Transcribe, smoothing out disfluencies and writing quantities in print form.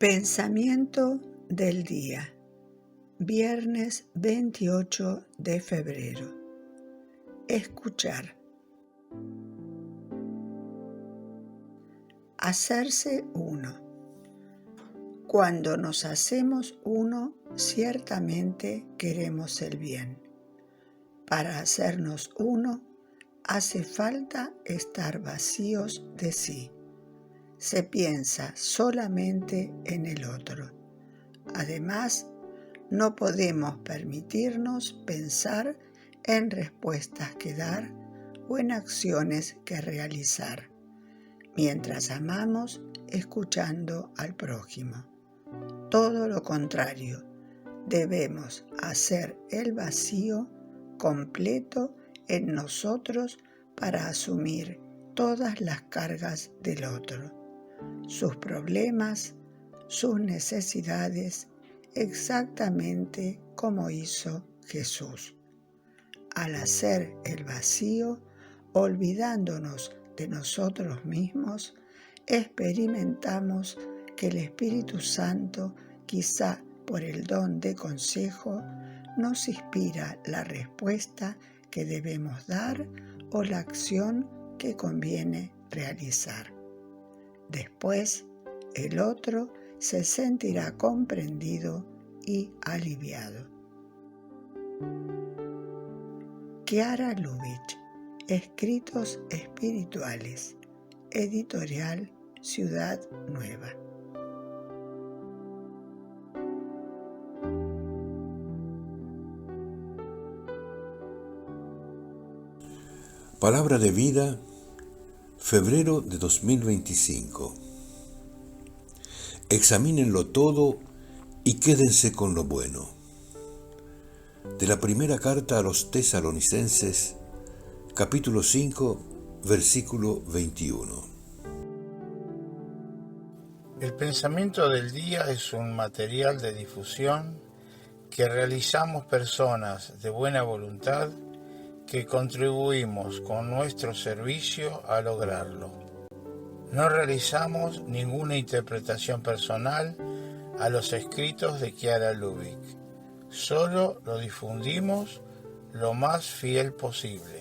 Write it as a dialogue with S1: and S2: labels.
S1: Pensamiento del día, viernes 28 de febrero. Escuchar. Hacerse uno. Cuando nos hacemos uno, ciertamente queremos el bien. Para hacernos uno, hace falta estar vacíos de sí. Se piensa solamente en el otro. Además, no podemos permitirnos pensar en respuestas que dar o en acciones que realizar, mientras amamos escuchando al prójimo. Todo lo contrario, debemos hacer el vacío completo en nosotros para asumir todas las cargas del otro, sus problemas, sus necesidades, exactamente como hizo Jesús. Al hacer el vacío, olvidándonos de nosotros mismos, experimentamos que el Espíritu Santo, quizá por el don de consejo, nos inspira la respuesta que debemos dar o la acción que conviene realizar. Después, el otro se sentirá comprendido y aliviado. Chiara Lubich, Escritos Espirituales, Editorial Ciudad Nueva.
S2: Palabra de vida, febrero de 2025. Examínenlo todo y quédense con lo bueno. De la primera carta a los Tesalonicenses, capítulo 5, versículo 21.
S3: El pensamiento del día es un material de difusión que realizamos personas de buena voluntad que contribuimos con nuestro servicio a lograrlo. No realizamos ninguna interpretación personal a los escritos de Chiara Lubich. Solo lo difundimos lo más fiel posible.